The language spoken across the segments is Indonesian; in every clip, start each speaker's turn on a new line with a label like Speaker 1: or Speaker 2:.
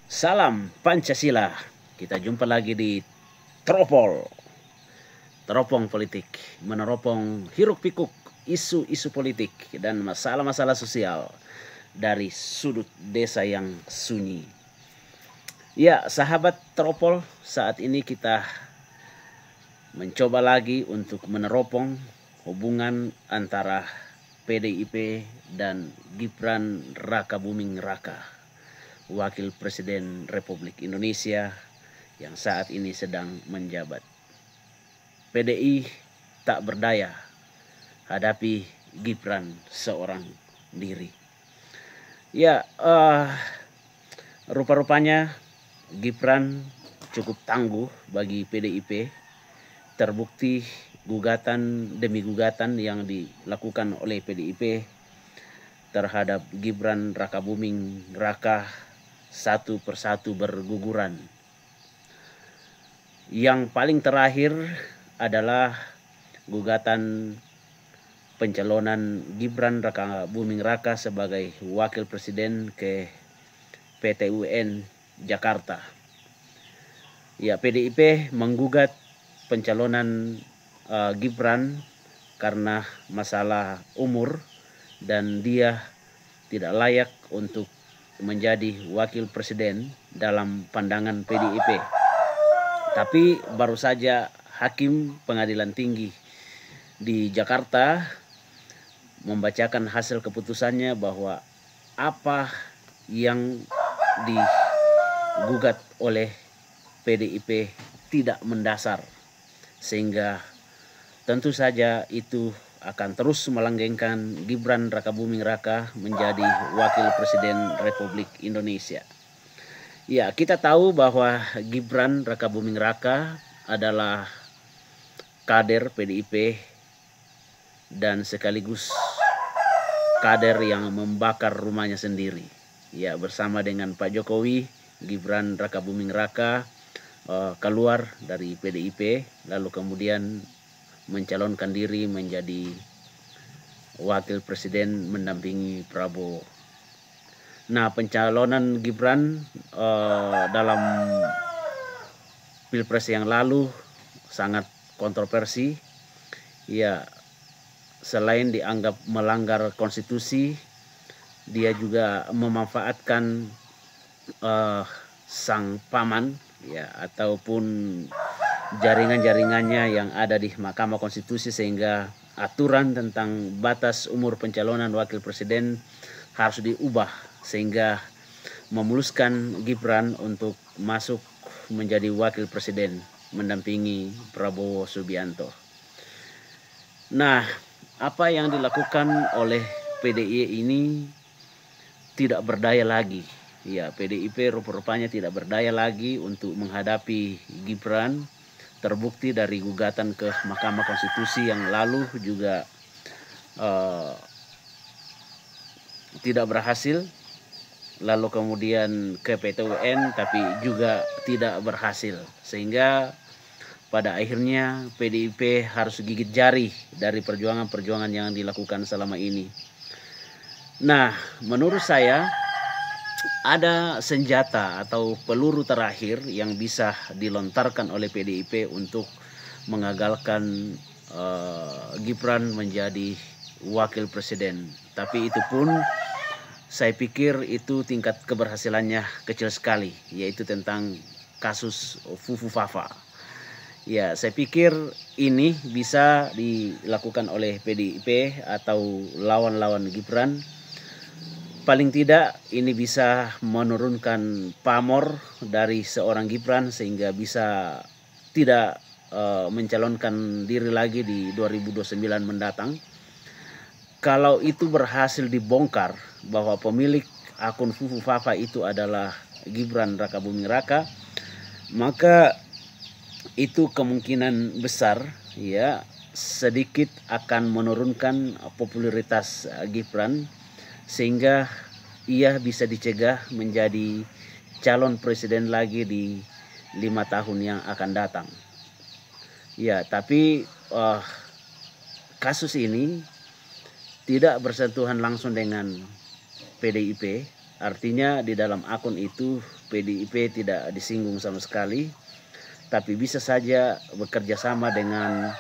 Speaker 1: Salam Pancasila. Kita jumpa lagi di Teropol. Teropong politik, meneropong hiruk pikuk isu-isu politik dan masalah-masalah sosial dari sudut desa yang sunyi. Ya, sahabat Teropol, saat ini kita mencoba lagi untuk meneropong hubungan antara PDIP dan Gibran Rakabuming Raka, Wakil Presiden Republik Indonesia yang saat ini sedang menjabat. PDI tak berdaya hadapi Gibran seorang diri. Ya, rupa-rupanya Gibran cukup tangguh bagi PDIP. Terbukti gugatan demi gugatan yang dilakukan oleh PDIP terhadap Gibran Rakabuming Raka satu persatu berguguran. Yang paling terakhir adalah gugatan pencalonan Gibran Rakabuming Raka sebagai wakil presiden ke PT UN Jakarta. Ya, PDIP menggugat pencalonan Gibran karena masalah umur dan dia tidak layak untuk menjadi wakil presiden dalam pandangan PDIP. Tapi baru saja Hakim Pengadilan Tinggi di Jakarta membacakan hasil keputusannya bahwa apa yang digugat oleh PDIP tidak mendasar, sehingga tentu saja itu akan terus melanggengkan Gibran Rakabuming Raka menjadi wakil presiden Republik Indonesia. Ya, kita tahu bahwa Gibran Rakabuming Raka adalah kader PDIP dan sekaligus kader yang membakar rumahnya sendiri. Ya, bersama dengan Pak Jokowi, Gibran Rakabuming Raka keluar dari PDIP lalu kemudian mencalonkan diri menjadi wakil presiden mendampingi Prabowo. Nah, pencalonan Gibran dalam Pilpres yang lalu sangat kontroversi. Ya, selain dianggap melanggar konstitusi, dia juga memanfaatkan sang paman ya ataupun jaringan-jaringannya yang ada di Mahkamah Konstitusi, sehingga aturan tentang batas umur pencalonan wakil presiden harus diubah sehingga memuluskan Gibran untuk masuk menjadi wakil presiden mendampingi Prabowo Subianto. Nah, apa yang dilakukan oleh PDI ini tidak berdaya lagi. Ya, PDIP rupa-rupanya tidak berdaya lagi untuk menghadapi Gibran. Terbukti dari gugatan ke Mahkamah Konstitusi yang lalu juga tidak berhasil. Lalu kemudian ke PT UN tapi juga tidak berhasil. Sehingga pada akhirnya PDIP harus gigit jari dari perjuangan-perjuangan yang dilakukan selama ini. Nah, menurut saya ada senjata atau peluru terakhir yang bisa dilontarkan oleh PDIP untuk mengagalkan Gibran menjadi wakil presiden. Tapi itu pun saya pikir itu tingkat keberhasilannya kecil sekali, yaitu tentang kasus Fufu Fafa. Ya, saya pikir ini bisa dilakukan oleh PDIP atau lawan-lawan Gibran. Paling tidak ini bisa menurunkan pamor dari seorang Gibran sehingga bisa tidak mencalonkan diri lagi di 2029 mendatang. Kalau itu berhasil dibongkar bahwa pemilik akun Fufu Fafa itu adalah Gibran Rakabuming Raka, maka itu kemungkinan besar ya sedikit akan menurunkan popularitas Gibran sehingga ia bisa dicegah menjadi calon presiden lagi di 5 tahun yang akan datang. Ya, tapi kasus ini tidak bersentuhan langsung dengan PDIP, Artinya di dalam akun itu PDIP tidak disinggung sama sekali, tapi bisa saja bekerja sama dengan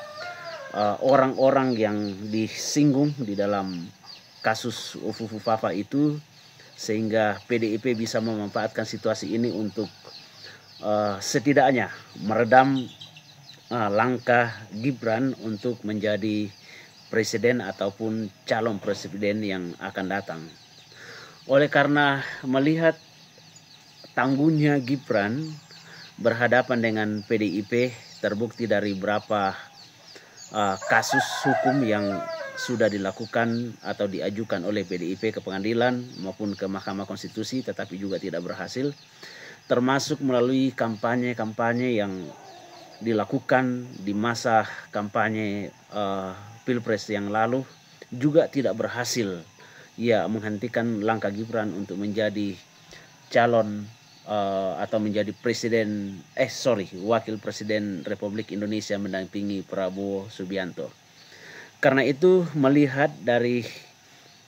Speaker 1: orang-orang yang disinggung di dalam kasus Fufu Fafa itu, sehingga PDIP bisa memanfaatkan situasi ini untuk setidaknya meredam langkah Gibran untuk menjadi presiden ataupun calon presiden yang akan datang. Oleh karena melihat tangguhnya Gibran berhadapan dengan PDIP, terbukti dari beberapa kasus hukum yang sudah dilakukan atau diajukan oleh PDIP ke pengadilan maupun ke Mahkamah Konstitusi, tetapi juga tidak berhasil, termasuk melalui kampanye-kampanye yang dilakukan di masa kampanye Pilpres yang lalu, juga tidak berhasil menghentikan langkah Gibran untuk menjadi calon atau menjadi wakil presiden Republik Indonesia mendampingi Prabowo Subianto. Karena itu, melihat dari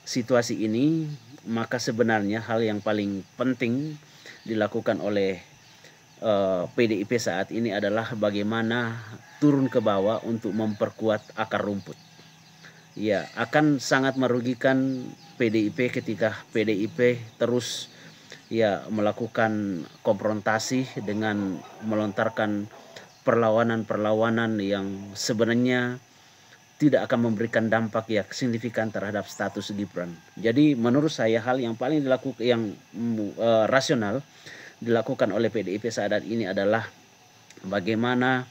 Speaker 1: situasi ini, maka sebenarnya hal yang paling penting dilakukan oleh PDIP saat ini adalah bagaimana turun ke bawah untuk memperkuat akar rumput. Ya, akan sangat merugikan PDIP ketika PDIP terus melakukan konfrontasi dengan melontarkan perlawanan-perlawanan yang sebenarnya tidak akan memberikan dampak yang signifikan terhadap status Gibran. Jadi menurut saya hal yang paling rasional dilakukan oleh PDIP saat ini adalah bagaimana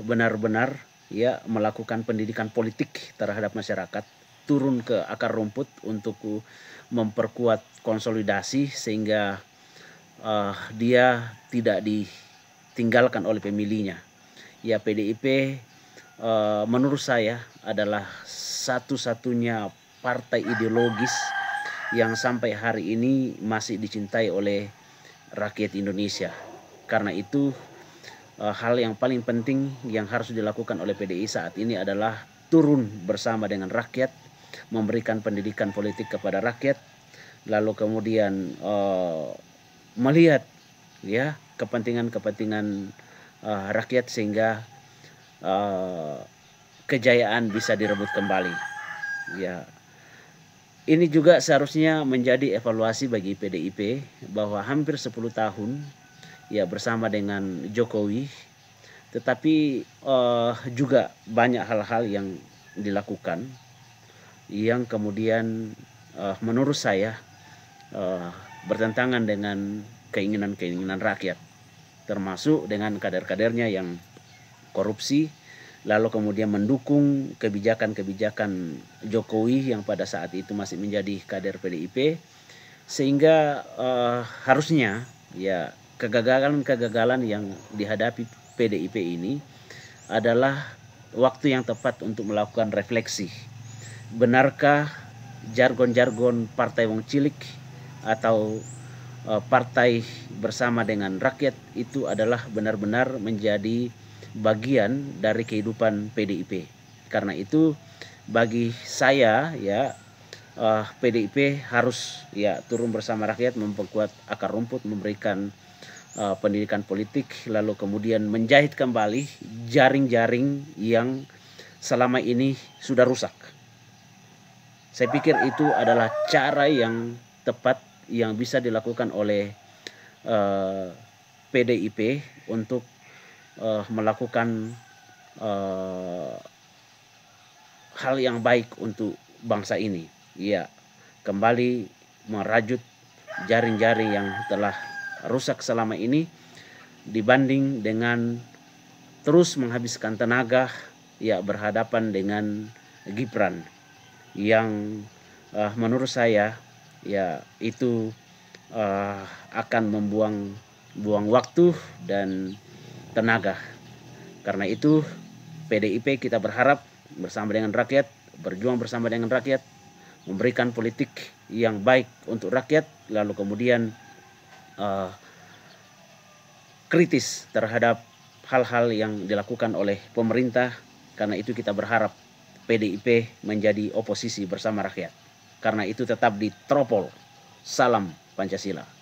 Speaker 1: benar-benar melakukan pendidikan politik terhadap masyarakat, turun ke akar rumput untuk memperkuat konsolidasi sehingga dia tidak ditinggalkan oleh pemilihnya. Ya, PDIP menurut saya adalah satu-satunya partai ideologis yang sampai hari ini masih dicintai oleh rakyat Indonesia. Karena itu hal yang paling penting yang harus dilakukan oleh PDI saat ini adalah turun bersama dengan rakyat, memberikan pendidikan politik kepada rakyat, lalu kemudian melihat kepentingan rakyat sehingga kejayaan bisa direbut kembali. Ya, ini juga seharusnya menjadi evaluasi bagi PDIP bahwa hampir 10 tahun bersama dengan Jokowi, tetapi juga banyak hal-hal yang dilakukan yang kemudian menurut saya bertentangan dengan keinginan-keinginan rakyat, termasuk dengan kader-kadernya yang korupsi, lalu kemudian mendukung kebijakan-kebijakan Jokowi yang pada saat itu masih menjadi kader PDIP, sehingga harusnya kegagalan-kegagalan yang dihadapi PDIP ini adalah waktu yang tepat untuk melakukan refleksi. Benarkah jargon-jargon partai wong cilik atau partai bersama dengan rakyat itu adalah benar-benar menjadi bagian dari kehidupan PDIP? Karena itu bagi saya PDIP harus turun bersama rakyat, memperkuat akar rumput, memberikan pendidikan politik, lalu kemudian menjahit kembali jaring-jaring yang selama ini sudah rusak. Saya pikir itu adalah cara yang tepat yang bisa dilakukan oleh PDIP untuk melakukan hal yang baik untuk bangsa ini. Kembali merajut jaring-jaring yang telah rusak selama ini, dibanding dengan terus menghabiskan tenaga berhadapan dengan Gibran yang menurut saya itu akan membuang waktu dan tenaga. Karena itu PDIP kita berharap bersama dengan rakyat, berjuang bersama dengan rakyat, memberikan politik yang baik untuk rakyat, lalu kemudian kritis terhadap hal-hal yang dilakukan oleh pemerintah. Karena itu kita berharap PDIP menjadi oposisi bersama rakyat. Karena itu tetap diteropol Salam Pancasila.